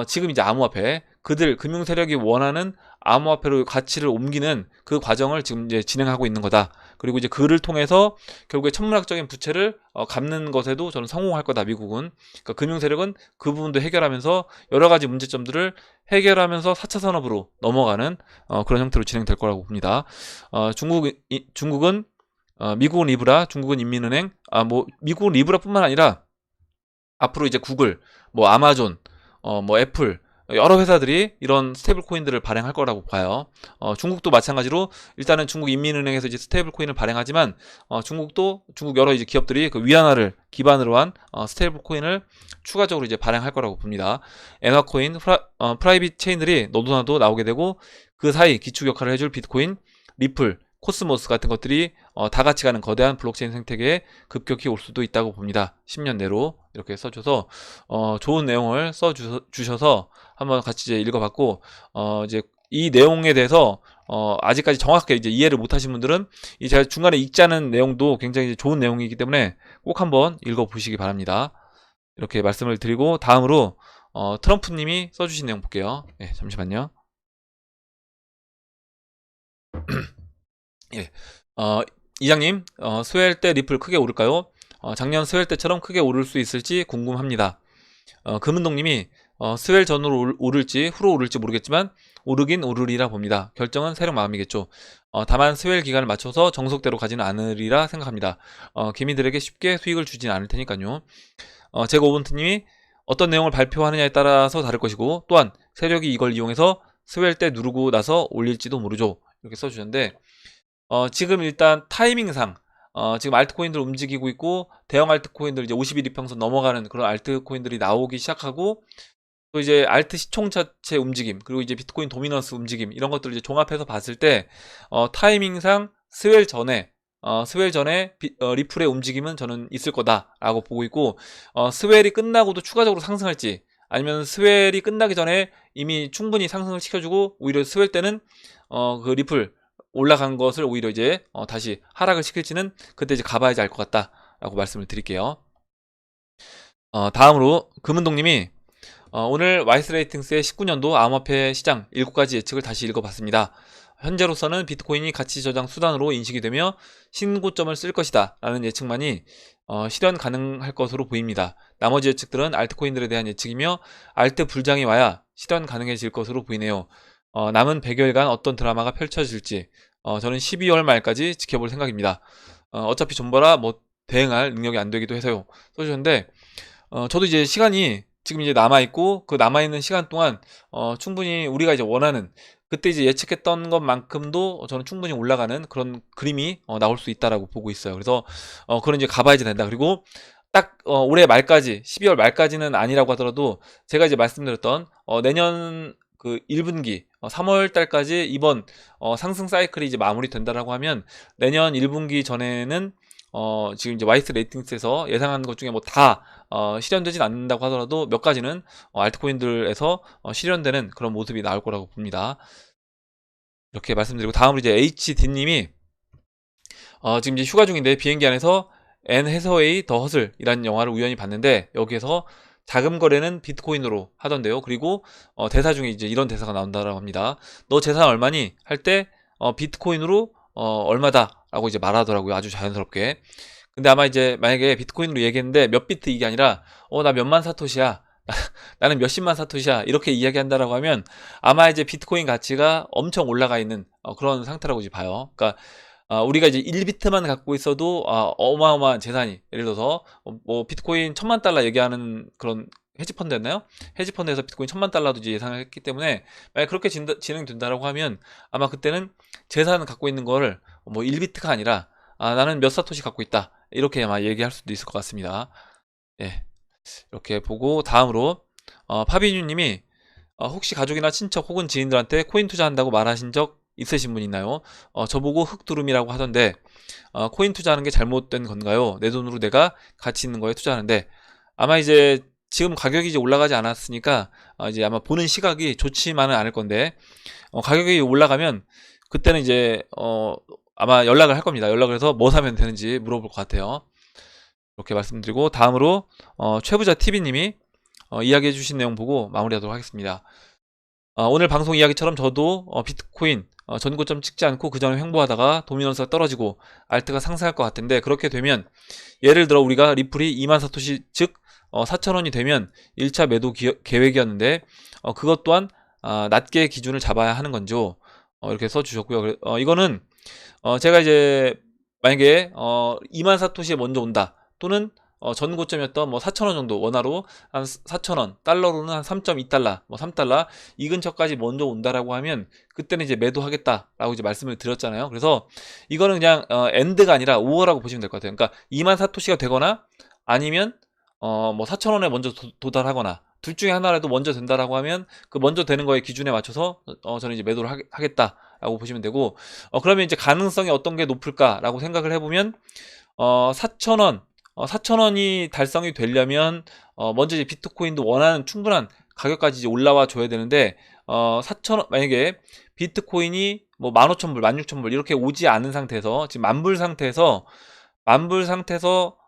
지금 이제 암호화폐, 그들 금융 세력이 원하는 암호화폐로 가치를 옮기는 그 과정을 지금 이제 진행하고 있는 거다. 그리고 이제 그를 통해서 결국에 천문학적인 부채를 갚는 것에도 저는 성공할 거다, 미국은. 그러니까 금융 세력은 그 부분도 해결하면서 여러 가지 문제점들을 해결하면서 4차 산업으로 넘어가는 그런 형태로 진행될 거라고 봅니다. 중국은 미국은 리브라, 중국은 인민은행, 뭐 미국은 리브라뿐만 아니라 앞으로 이제 구글, 뭐 아마존, 뭐 애플, 여러 회사들이 이런 스테이블 코인들을 발행할 거라고 봐요. 중국도 마찬가지로 일단은 중국 인민은행에서 이제 스테이블 코인을 발행하지만, 중국 여러 이제 기업들이 그 위안화를 기반으로 한 스테이블 코인을 추가적으로 이제 발행할 거라고 봅니다. 엔화 코인, 프라이빗 체인들이 너도나도 나오게 되고, 그 사이 기축 역할을 해줄 비트코인, 리플, 코스모스 같은 것들이 다 같이 가는 거대한 블록체인 생태계에 급격히 올 수도 있다고 봅니다. 10년 내로. 이렇게 써줘서 좋은 내용을 써주셔서 한번 같이 이제 읽어봤고, 이제 이 내용에 대해서 아직까지 정확하게 이제 이해를 못하신 분들은 이 제가 중간에 읽지 않은 내용도 굉장히 좋은 내용이기 때문에 꼭 한번 읽어보시기 바랍니다. 이렇게 말씀을 드리고, 다음으로 트럼프님이 써주신 내용 볼게요. 네, 잠시만요. 예. 이장님, 스웰 때 리플 크게 오를까요? 작년 스웰 때처럼 크게 오를 수 있을지 궁금합니다. 금은동님이 스웰 전으로 오를지 후로 오를지 모르겠지만 오르긴 오르리라 봅니다. 결정은 세력 마음이겠죠. 다만 스웰 기간을 맞춰서 정석대로 가지는 않으리라 생각합니다. 개미들에게 쉽게 수익을 주진 않을 테니까요. 제가 오븐트님이 어떤 내용을 발표하느냐에 따라서 다를 것이고, 또한 세력이 이걸 이용해서 스웰 때 누르고 나서 올릴지도 모르죠. 이렇게 써주셨는데, 지금 일단 타이밍상 지금 알트코인들 움직이고 있고, 대형 알트코인들 이제 50일 이평선 넘어가는 그런 알트코인들이 나오기 시작하고, 또 이제 알트 시총 자체 움직임, 그리고 이제 비트코인 도미넌스 움직임, 이런 것들을 이제 종합해서 봤을 때 타이밍상 스웰 전에 리플의 움직임은 저는 있을 거다라고 보고 있고, 스웰이 끝나고도 추가적으로 상승할지, 아니면 스웰이 끝나기 전에 이미 충분히 상승을 시켜주고 오히려 스웰 때는 그 리플 올라간 것을 오히려 이제 다시 하락을 시킬지는 그때 이제 가봐야지 알 것 같다라고 말씀을 드릴게요. 다음으로 금은동님이 오늘 와이스레이팅스의 19년도 암호화폐 시장 7가지 예측을 다시 읽어봤습니다. 현재로서는 비트코인이 가치 저장 수단으로 인식이 되며 신고점을 쓸 것이다 라는 예측만이 실현 가능할 것으로 보입니다. 나머지 예측들은 알트코인들에 대한 예측이며 알트 불장이 와야 실현 가능해질 것으로 보이네요. 남은 100여일간 어떤 드라마가 펼쳐질지 저는 12월 말까지 지켜볼 생각입니다. 어차피 존버라 뭐 대응할 능력이 안 되기도 해서요. 써주셨는데 저도 이제 시간이 지금 이제 남아있고 그 남아있는 시간 동안 충분히 우리가 이제 원하는 그때 이제 예측했던 것만큼도 저는 충분히 올라가는 그런 그림이 나올 수 있다라고 보고 있어요. 그래서 그런 이제 가봐야지 된다. 그리고 딱 올해 말까지 12월 말까지는 아니라고 하더라도 제가 이제 말씀드렸던 내년 그 1분기 3월 달까지 이번 상승 사이클이 이제 마무리된다라고 하면 내년 1분기 전에는 지금 이제 와이스 레이팅스에서 예상한 것 중에 뭐 다 실현되진 않는다고 하더라도 몇 가지는 알트코인들에서 실현되는 그런 모습이 나올 거라고 봅니다. 이렇게 말씀드리고 다음으로 이제 HD님이 지금 이제 휴가 중인데 비행기 안에서 앤 해서웨이 더 허슬이라는 영화를 우연히 봤는데 여기에서 자금 거래는 비트코인으로 하던데요. 그리고 대사 중에 이제 이런 대사가 나온다고 합니다. 너 재산 얼마니? 할 때 비트코인으로 얼마다 라고 이제 말하더라고요. 아주 자연스럽게. 근데 아마 이제 만약에 비트코인으로 얘기했는데 몇 비트 이게 아니라 나 몇만 사토시야. 나는 몇십만 사토시야. 이렇게 이야기한다라고 하면 아마 이제 비트코인 가치가 엄청 올라가 있는 그런 상태라고 이제 봐요. 그러니까 우리가 이제 1비트만 갖고 있어도 어마어마한 재산이 예를 들어서 뭐 비트코인 1000만 달러 얘기하는 그런 헤지펀드였나요? 헤지펀드에서 비트코인 1000만 달러도 이제 예상을 했기 때문에 만약 그렇게 진행된다라고 하면 아마 그때는 재산을 갖고 있는 거를 뭐 1비트가 아니라 나는 몇 사토시 갖고 있다 이렇게 아마 얘기할 수도 있을 것 같습니다. 예, 이렇게 보고 다음으로 파비뉴님이 혹시 가족이나 친척 혹은 지인들한테 코인 투자한다고 말하신 적 있으신 분 있나요? 저보고 흑두rum이라고 하던데 코인 투자하는 게 잘못된 건가요? 내 돈으로 내가 가치 있는 거에 투자하는데 아마 이제 지금 가격이 이제 올라가지 않았으니까 이제 아마 보는 시각이 좋지만은 않을 건데 가격이 올라가면 그때는 이제 아마 연락을 할 겁니다. 연락을 해서 뭐 사면 되는지 물어볼 것 같아요. 이렇게 말씀드리고 다음으로 최부자 TV님이 이야기해 주신 내용 보고 마무리하도록 하겠습니다. 오늘 방송 이야기처럼 저도 비트코인 전고점 찍지 않고 그 전에 횡보하다가 도미넌스가 떨어지고 알트가 상승할 것 같은데 그렇게 되면 예를 들어 우리가 리플이 2만 사토시 즉 4,000원이 되면 1차 매도 계획이었는데 그것 또한 낮게 기준을 잡아야 하는 건죠. 이렇게 써주셨고요. 이거는 제가 이제 만약에 2만 사토시에 먼저 온다 또는 전 고점이었던 뭐 4,000원 정도 원화로 한 4,000원 달러로는 한 3.2달러 뭐 3달러 이 근처까지 먼저 온다라고 하면 그때는 이제 매도하겠다라고 이제 말씀을 드렸잖아요. 그래서 이거는 그냥 엔드가 아니라 오어라고 보시면 될 것 같아요. 그러니까 2만 사토시가 되거나 아니면 뭐 4,000원에 먼저 도달하거나 둘 중에 하나라도 먼저 된다라고 하면 그 먼저 되는 거에 기준에 맞춰서 저는 이제 매도를 하겠다라고 보시면 되고 그러면 이제 가능성이 어떤 게 높을까라고 생각을 해보면 4,000원 4,000원이 달성이 되려면 먼저 이제 비트코인도 원하는 충분한 가격까지 이제 올라와 줘야 되는데 4,000원 만약에 비트코인이 뭐 15,000불, 16,000불 이렇게 오지 않은 상태에서 지금 만불 상태에서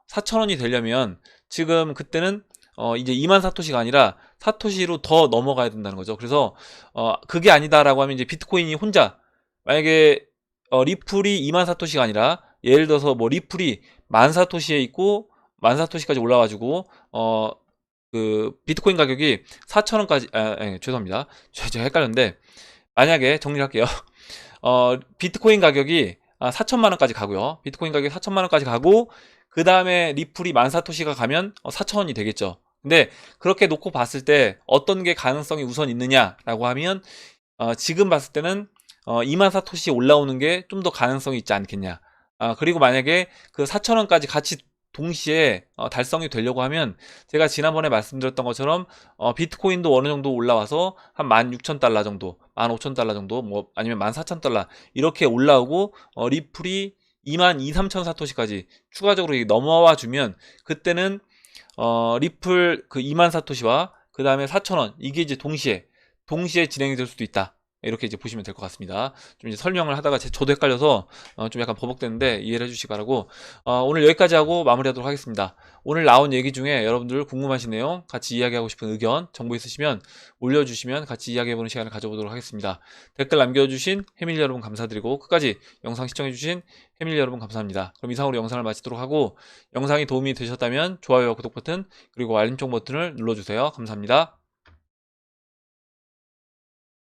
4,000원이 되려면 지금 그때는 이제 2만 사토시가 아니라 사토시로 더 넘어가야 된다는 거죠. 그래서 그게 아니다라고 하면 이제 비트코인이 혼자 만약에 리플이 2만 사토시가 아니라 예를 들어서 뭐 리플이 10,000사토시에 있고 10,000사토시까지 올라와가지고 그 비트코인 가격이 4,000원까지 죄송합니다. 제가 헷갈렸는데 만약에 정리할게요. 비트코인 가격이 4천만원까지 가고요. 비트코인 가격이 4천만원까지 가고 그 다음에 리플이 10,000사토시가 가면 4,000원이 되겠죠. 근데 그렇게 놓고 봤을 때 어떤 게 가능성이 우선 있느냐라고 하면 지금 봤을 때는 2만 사토시 올라오는 게 좀 더 가능성이 있지 않겠냐. 그리고 만약에 그 4,000원까지 같이 동시에 달성이 되려고 하면 제가 지난번에 말씀드렸던 것처럼 비트코인도 어느 정도 올라와서 한 16,000달러 정도 15,000달러 정도 뭐 아니면 14,000달러 이렇게 올라오고 리플이 2만 2, 3천 사토시까지 추가적으로 넘어와 주면 그때는 리플 그 2만 사토시와 그 다음에 4,000원 이게 이제 동시에 진행이 될 수도 있다 이렇게 이제 보시면 될 것 같습니다. 좀 이제 설명을 하다가 저도 헷갈려서 좀 약간 버벅대는데 이해를 해주시기 바라고, 오늘 여기까지 하고 마무리하도록 하겠습니다. 오늘 나온 얘기 중에 여러분들 궁금하신 내용, 같이 이야기하고 싶은 의견, 정보 있으시면 올려주시면 같이 이야기해보는 시간을 가져보도록 하겠습니다. 댓글 남겨주신 해밀리 여러분 감사드리고, 끝까지 영상 시청해주신 해밀리 여러분 감사합니다. 그럼 이상으로 영상을 마치도록 하고, 영상이 도움이 되셨다면 좋아요와 구독 버튼, 그리고 알림종 버튼을 눌러주세요. 감사합니다.